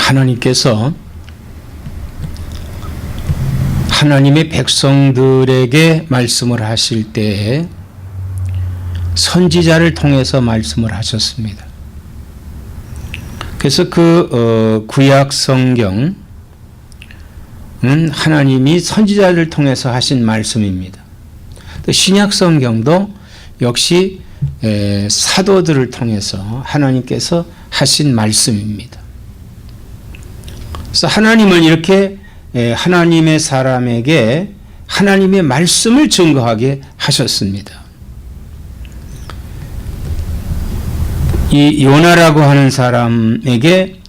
하나님께서 하나님의 백성들에게 말씀을 하실 때에 선지자를 통해서 말씀을 하셨습니다. 그래서 구약 성경은 하나님이 선지자를 통해서 하신 말씀입니다. 또 신약 성경도 역시 사도들을 통해서 하나님께서 하신 말씀입니다. 그래서 하나님은 이렇게 하나님의 사람에게 하나님의 말씀을 증거하게 하셨습니다. 이 요나라고 하는 사람에게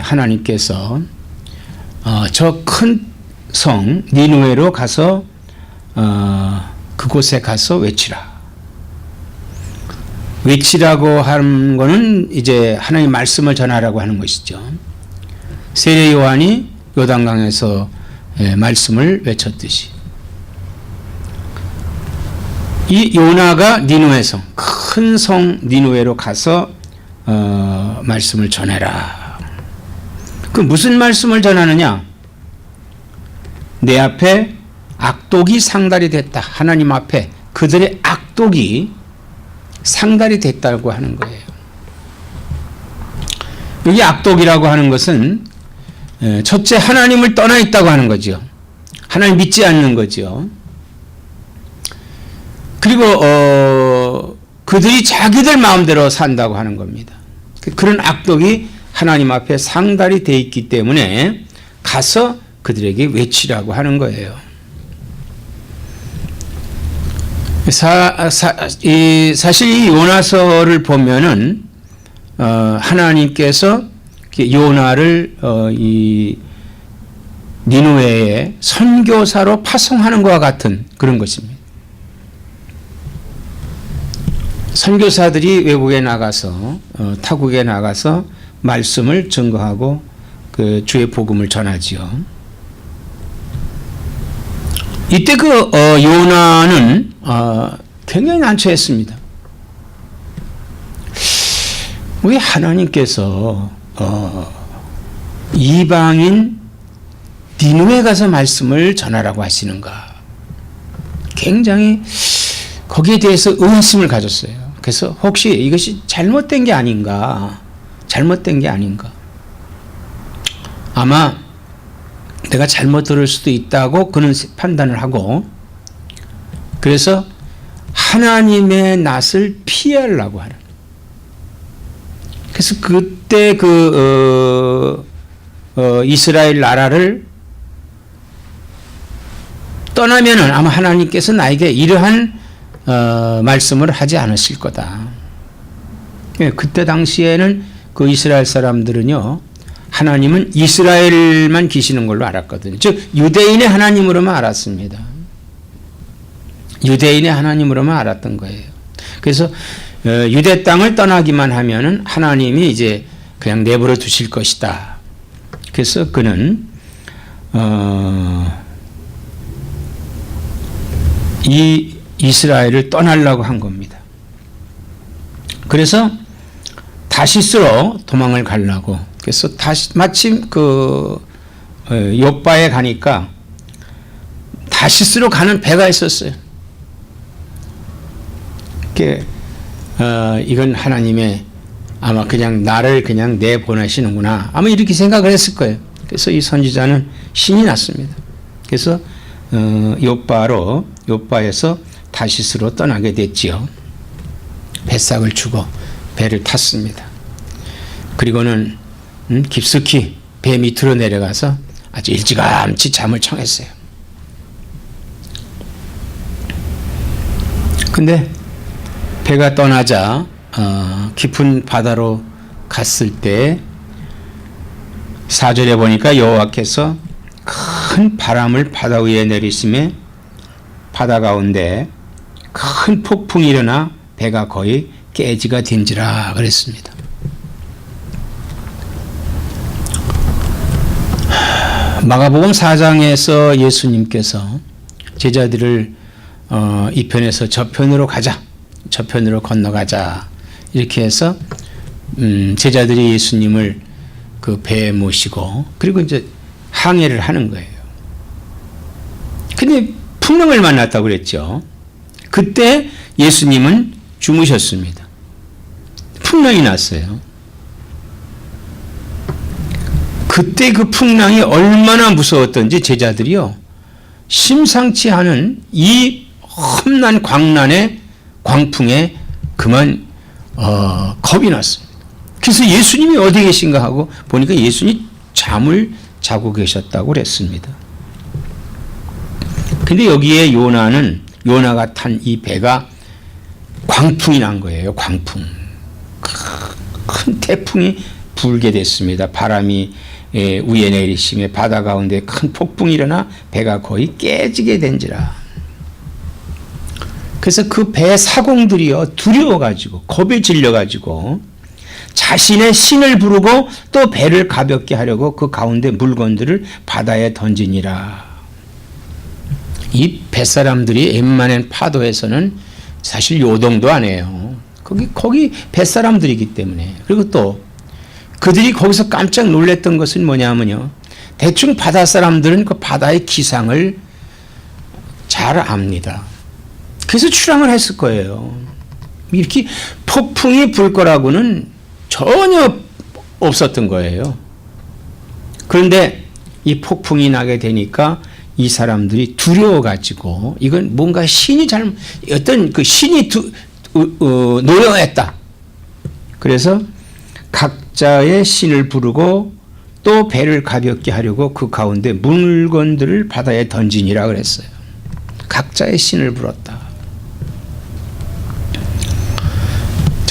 하나님께서 저 큰 성 니느웨로 가서 그곳에 가서 외치라고 하는 것은 이제 하나님의 말씀을 전하라고 하는 것이죠. 세례 요한이 요단강에서 말씀을 외쳤듯이 이 요나가 니느웨 성, 큰 성 니느웨로 가서 말씀을 전해라. 그 무슨 말씀을 전하느냐? 내 앞에 악독이 상달이 됐다. 하나님 앞에 그들의 악독이 상달이 됐다고 하는 거예요. 여기 악독이라고 하는 것은 첫째 하나님을 떠나 있다고 하는 거죠. 하나님 믿지 않는 거죠. 그리고 그들이 자기들 마음대로 산다고 하는 겁니다. 그런 악독이 하나님 앞에 상달이 돼 있기 때문에 가서 그들에게 외치라고 하는 거예요. 사실 이 요나서를 보면은 하나님께서 요나를 이 니느웨에 선교사로 파송하는 것과 같은 그런 것입니다. 선교사들이 외국에 나가서 타국에 나가서 말씀을 증거하고 그 주의 복음을 전하지요. 이때 요나는 굉장히 난처했습니다. 왜 하나님께서 이방인 니느웨 가서 말씀을 전하라고 하시는가? 굉장히 거기에 대해서 의심을 가졌어요. 그래서 혹시 이것이 잘못된 게 아닌가? 아마 내가 잘못 들을 수도 있다고 그는 판단을 하고, 그래서 하나님의 낯을 피하려고 하는. 그래서 그때 이스라엘 나라를 떠나면은 아마 하나님께서 나에게 이러한 말씀을 하지 않으실 거다. 그때 당시에는 그 이스라엘 사람들은요, 하나님은 이스라엘만 계시는 걸로 알았거든요. 즉 유대인의 하나님으로만 알았습니다. 유대인의 하나님으로만 알았던 거예요. 그래서 유대 땅을 떠나기만 하면은 하나님이 이제 그냥 내버려 두실 것이다. 그래서 그는 이 이스라엘을 떠나려고 한 겁니다. 그래서 다시스로 도망을 가려고. 그래서 마침 욥바에 가니까 다시스로 가는 배가 있었어요. 이건 하나님의 아마 그냥 나를 그냥 내보내시는구나. 아마 이렇게 생각을 했을 거예요. 그래서 이 선지자는 신이 났습니다. 그래서 욥바에서 다시스로 떠나게 됐지요. 뱃삭을 주고 배를 탔습니다. 그리고는 깊숙이 배 밑으로 내려가서 아주 일찌감치 잠을 청했어요. 근데 배가 떠나자 깊은 바다로 갔을 때 4절에 보니까 여호와께서 큰 바람을 바다 위에 내리심에 바다 가운데 큰 폭풍이 일어나 배가 거의 깨지가 된지라 그랬습니다. 마가복음 4장에서 예수님께서 제자들을 이 편에서 저 편으로 가자, 저 편으로 건너가자 이렇게 해서 제자들이 예수님을 그 배에 모시고 그리고 이제 항해를 하는 거예요. 근데 풍랑을 만났다고 그랬죠. 그때 예수님은 주무셨습니다. 풍랑이 났어요. 그때 그 풍랑이 얼마나 무서웠던지 제자들이요, 심상치 않은 이 험난 광란의 광풍에 그만 겁이 났습니다. 그래서 예수님이 어디 계신가 하고 보니까 예수님이 잠을 자고 계셨다고 그랬습니다. 근데 여기에 요나가 탄 이 배가 광풍이 난 거예요. 광풍. 큰 태풍이 불게 됐습니다. 바람이 위에 내리시며 바다 가운데 큰 폭풍이 일어나 배가 거의 깨지게 된지라. 그래서 그 배 사공들이요, 두려워가지고 겁에 질려가지고 자신의 신을 부르고 또 배를 가볍게 하려고 그 가운데 물건들을 바다에 던지니라. 이 뱃사람들이 웬만한 파도에서는 사실 요동도 안 해요. 거기 뱃사람들이기 때문에. 그리고 또 그들이 거기서 깜짝 놀랐던 것은 뭐냐면요, 대충 바다 사람들은 그 바다의 기상을 잘 압니다. 그래서 출항을 했을 거예요. 이렇게 폭풍이 불 거라고는 전혀 없었던 거예요. 그런데 이 폭풍이 나게 되니까 이 사람들이 두려워가지고 이건 뭔가 신이 어떤 그 신이 노여했다. 그래서 각자의 신을 부르고 또 배를 가볍게 하려고 그 가운데 물건들을 바다에 던지니라 그랬어요. 각자의 신을 불렀다.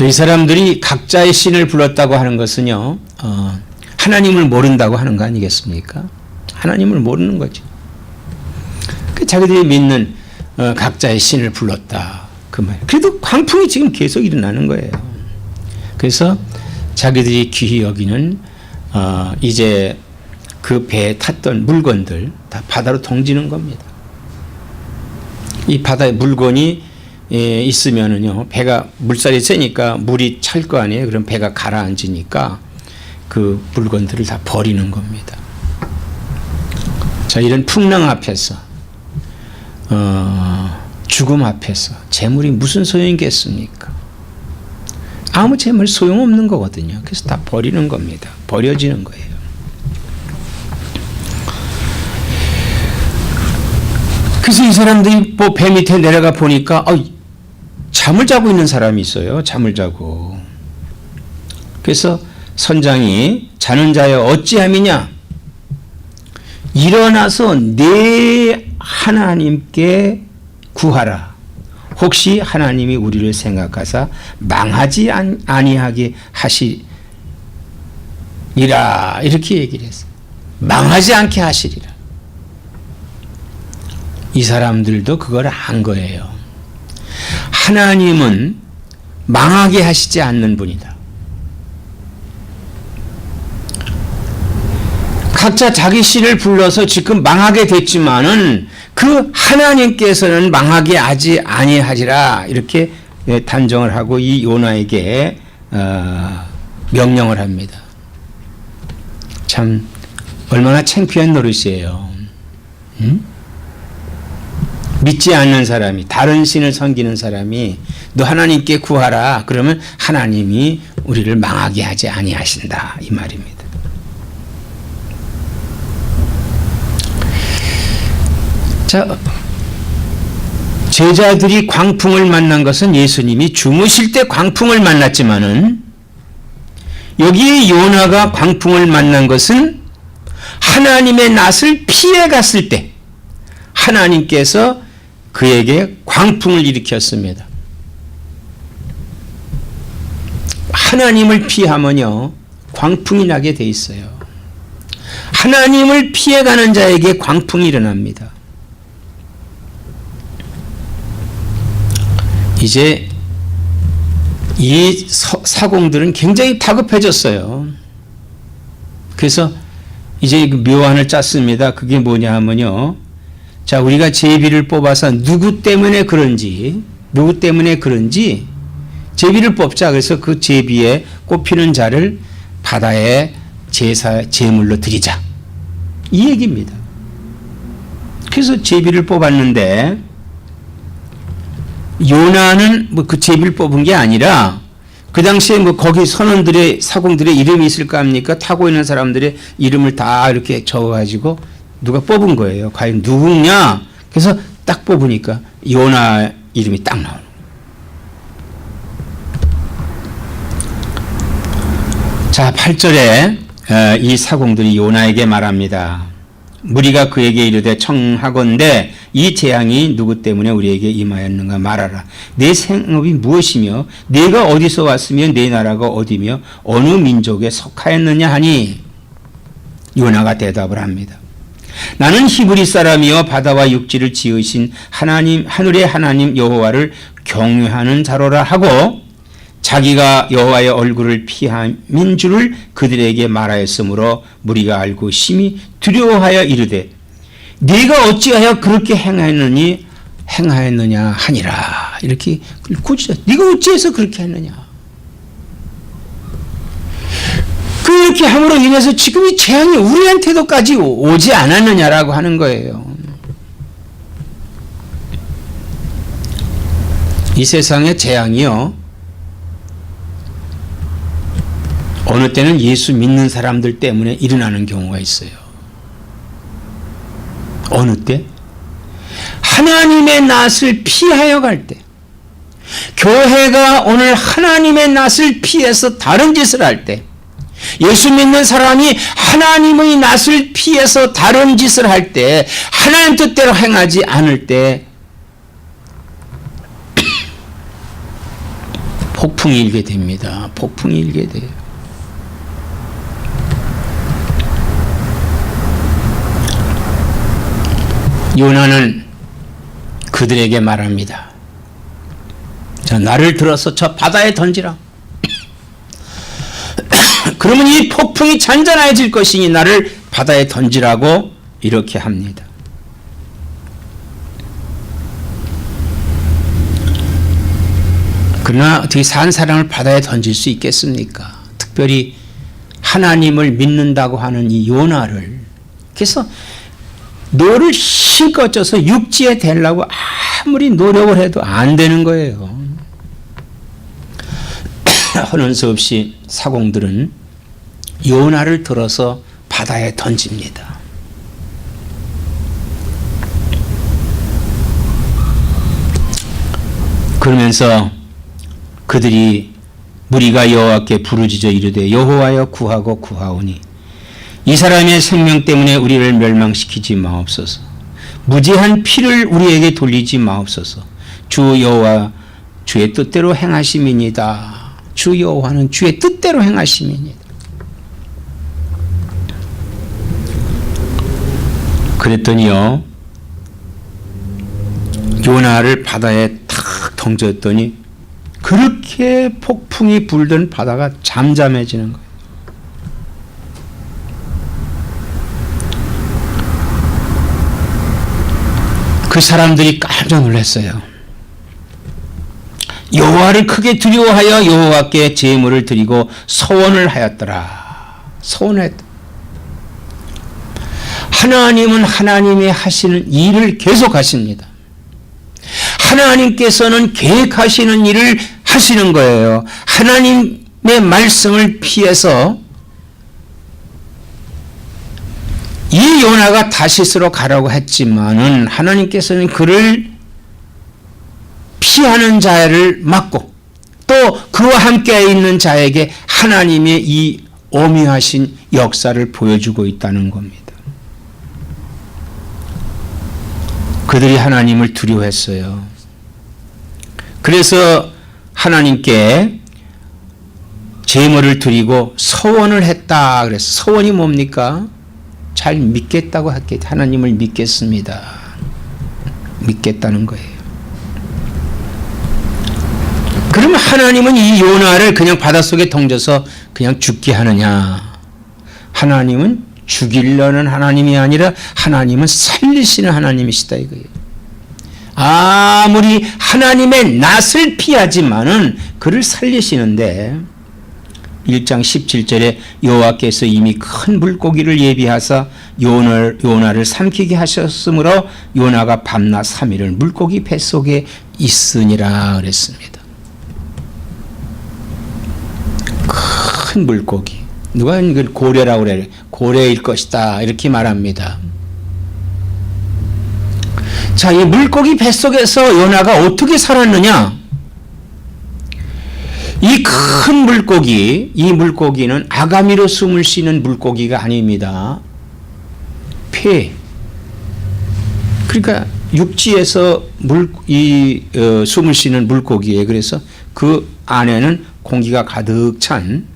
이 사람들이 각자의 신을 불렀다고 하는 것은요, 하나님을 모른다고 하는 거 아니겠습니까? 하나님을 모르는 거죠. 자기들이 믿는 각자의 신을 불렀다, 그 말. 그래도 광풍이 지금 계속 일어나는 거예요. 그래서 자기들이 귀히 여기는 이제 그 배에 탔던 물건들 다 바다로 던지는 겁니다. 이 바다에 물건이 있으면은요, 배가 물살이 세니까 물이 찰 거 아니에요. 그럼 배가 가라앉으니까 그 물건들을 다 버리는 겁니다. 자, 이런 풍랑 앞에서 죽음 앞에서 재물이 무슨 소용이겠습니까? 아무 재물 소용없는 거거든요. 그래서 다 버리는 겁니다. 버려지는 거예요. 그래서 이 사람들이 배 밑에 내려가 보니까 잠을 자고 있는 사람이 있어요. 잠을 자고. 그래서 선장이 자는 자여 어찌함이냐? 일어나서 내 하나님께 구하라. 혹시 하나님이 우리를 생각하사 망하지 아니하게 하시리라. 이렇게 얘기를 했어요. 망하지 않게 하시리라. 이 사람들도 그걸 안 거예요. 하나님은 망하게 하시지 않는 분이다. 각자 자기 신을 불러서 지금 망하게 됐지만은 그 하나님께서는 망하게 하지 아니하리라, 이렇게 단정을 하고 이 요나에게 명령을 합니다. 참 얼마나 창피한 노릇이에요. 믿지 않는 사람이, 다른 신을 섬기는 사람이 너 하나님께 구하라 그러면 하나님이 우리를 망하게 하지 아니하신다, 이 말입니다. 자, 제자들이 광풍을 만난 것은 예수님이 주무실 때 광풍을 만났지만은 여기에 요나가 광풍을 만난 것은 하나님의 낯을 피해 갔을 때 하나님께서 그에게 광풍을 일으켰습니다. 하나님을 피하면요, 광풍이 나게 돼 있어요. 하나님을 피해가는 자에게 광풍이 일어납니다. 이제 이 사공들은 굉장히 다급해졌어요. 그래서 이제 묘안을 짰습니다. 그게 뭐냐 하면요, 자, 우리가 제비를 뽑아서 누구 때문에 그런지 제비를 뽑자. 그래서 그 제비에 꼽히는 자를 바다에 제물로 드리자. 이 얘기입니다. 그래서 제비를 뽑았는데 요나는 뭐 그 제비를 뽑은 게 아니라 그 당시에 뭐 거기 선원들의 사공들의 이름이 있을까 합니까? 타고 있는 사람들의 이름을 다 이렇게 적어가지고 누가 뽑은 거예요. 과연 누구냐? 그래서 딱 뽑으니까 요나 이름이 딱 나오는 거예요. 자, 8절에 이 사공들이 요나에게 말합니다. 무리가 그에게 이르되 청하건대 이 재앙이 누구 때문에 우리에게 임하였는가 말하라. 내 생업이 무엇이며 내가 어디서 왔으며 내 나라가 어디며 어느 민족에 속하였느냐 하니 요나가 대답을 합니다. 나는 히브리 사람이요 바다와 육지를 지으신 하나님 하늘의 하나님 여호와를 경외하는 자로라 하고 자기가 여호와의 얼굴을 피함인 줄을 그들에게 말하였으므로 무리가 알고 심히 두려워하여 이르되 네가 어찌하여 그렇게 행하였느냐 하니라. 이렇게 고치자. 네가 어찌해서 그렇게 했느냐. 그렇게 함으로 인해서 지금 이 재앙이 우리한테도까지 오지 않았느냐라고 하는 거예요. 이 세상의 재앙이요, 어느 때는 예수 믿는 사람들 때문에 일어나는 경우가 있어요. 어느 때? 하나님의 낯을 피하여 갈 때. 교회가 오늘 하나님의 낯을 피해서 다른 짓을 할 때, 예수 믿는 사람이 하나님의 낯을 피해서 다른 짓을 할 때, 하나님 뜻대로 행하지 않을 때 폭풍이 일게 됩니다. 폭풍이 일게 돼요. 요나는 그들에게 말합니다. 자, 나를 들어서 저 바다에 던지라. 그러면 이 폭풍이 잔잔해질 것이니 나를 바다에 던지라고 이렇게 합니다. 그러나 어떻게 산 사람을 바다에 던질 수 있겠습니까? 특별히 하나님을 믿는다고 하는 이 요나를. 그래서 노를 실컷 쪄서 육지에 대려고 아무리 노력을 해도 안 되는 거예요. 하는 수 없이 사공들은 요나를 들어서 바다에 던집니다. 그러면서 그들이 무리가 여호와께 부르짖어 이르되 여호와여 구하고 구하오니 이 사람의 생명 때문에 우리를 멸망시키지 마옵소서. 무지한 피를 우리에게 돌리지 마옵소서. 주 여호와 주의 뜻대로 행하심이니이다. 주 여호와는 주의 뜻대로 행하심이니이다. 그랬더니요, 요나를 바다에 탁 던졌더니 그렇게 폭풍이 불던 바다가 잠잠해지는 거예요. 그 사람들이 깜짝 놀랐어요. 여호와를 크게 두려워하여 여호와께 제물을 드리고 소원을 하였더라. 소원했다. 하나님은 하나님이 하시는 일을 계속하십니다. 하나님께서는 계획하시는 일을 하시는 거예요. 하나님의 말씀을 피해서 이 요나가 다시스로 가라고 했지만은 하나님께서는 그를 피하는 자를 막고 또 그와 함께 있는 자에게 하나님의 이 오묘하신 역사를 보여주고 있다는 겁니다. 그들이 하나님을 두려워했어요. 그래서 하나님께 제물을 드리고 서원을 했다. 그래서 서원이 뭡니까? 잘 믿겠다고 했겠지. 하나님을 믿겠습니다. 믿겠다는 거예요. 그러면 하나님은 이 요나를 그냥 바닷속에 던져서 그냥 죽게 하느냐? 하나님은 죽이려는 하나님이 아니라 하나님은 살리시는 하나님이시다 이거예요. 아무리 하나님의 낯을 피하지만은 그를 살리시는데 1장 17절에 여호와께서 이미 큰 물고기를 예비하사 요나를 삼키게 하셨으므로 요나가 밤낮 3일을 물고기 뱃속에 있으니라 그랬습니다. 큰 물고기. 누가 이걸 고래라고 그래. 고래일 것이다. 이렇게 말합니다. 자, 이 물고기 뱃속에서 요나가 어떻게 살았느냐? 이 큰 물고기, 이 물고기는 아가미로 숨을 쉬는 물고기가 아닙니다. 폐. 그러니까 육지에서 숨을 쉬는 물고기예요. 그래서 그 안에는 공기가 가득 찬,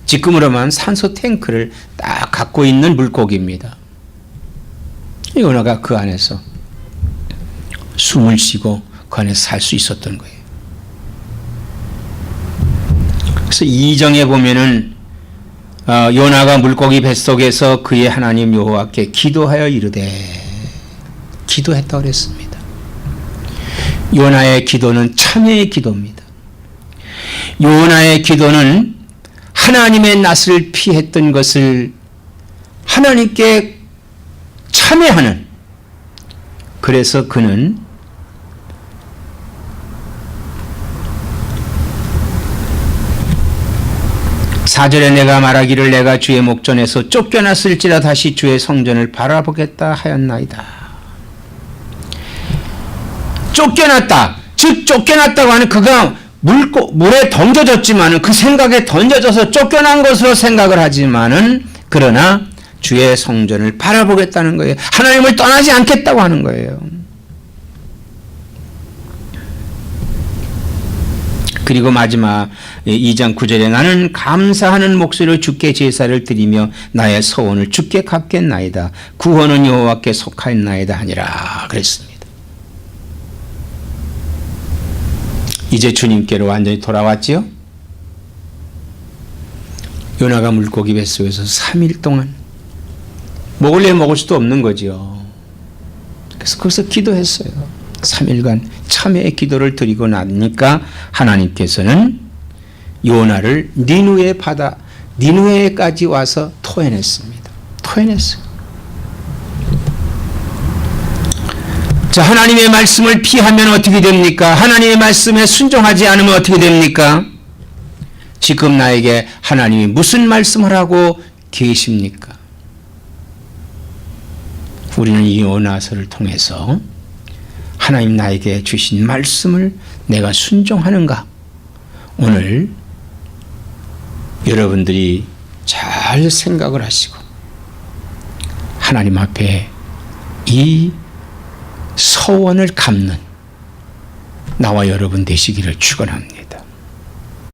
지금으로 말하면 산소 탱크를 딱 갖고 있는 물고기입니다. 요나가 그 안에서 숨을 쉬고 그 안에서 살 수 있었던 거예요. 그래서 2장에 보면은 요나가 물고기 뱃속에서 그의 하나님 여호와께 기도하여 이르되, 기도했다고 그랬습니다. 요나의 기도는 참회의 기도입니다. 요나의 기도는 하나님의 낯을 피했던 것을 하나님께 참회하는, 그래서 그는 4절에 내가 말하기를 내가 주의 목전에서 쫓겨났을지라 다시 주의 성전을 바라보겠다 하였나이다. 쫓겨났다. 즉 쫓겨났다고 하는 그가 물에 던져졌지만은 그 생각에 던져져서 쫓겨난 것으로 생각을 하지만은 그러나 주의 성전을 바라보겠다는 거예요. 하나님을 떠나지 않겠다고 하는 거예요. 그리고 마지막 2장 9절에 나는 감사하는 목소리로 주께 제사를 드리며 나의 소원을 주께 갚겠나이다. 구원은 여호와께 속하였나이다 하니라 그랬습니다. 이제 주님께로 완전히 돌아왔지요. 요나가 물고기 뱃속에서 3일 동안 먹을래 먹을 수도 없는 거죠. 그래서 거기서 기도했어요. 3일간 참회의 기도를 드리고 나니까 하나님께서는 요나를 니누에까지 와서 토해냈습니다. 토해냈어요. 자, 하나님의 말씀을 피하면 어떻게 됩니까? 하나님의 말씀에 순종하지 않으면 어떻게 됩니까? 지금 나에게 하나님이 무슨 말씀을 하고 계십니까? 우리는 이 요나서를 통해서 하나님 나에게 주신 말씀을 내가 순종하는가? 오늘 여러분들이 잘 생각을 하시고 하나님 앞에 이 서원을 갚는 나와 여러분 되시기를 축원합니다.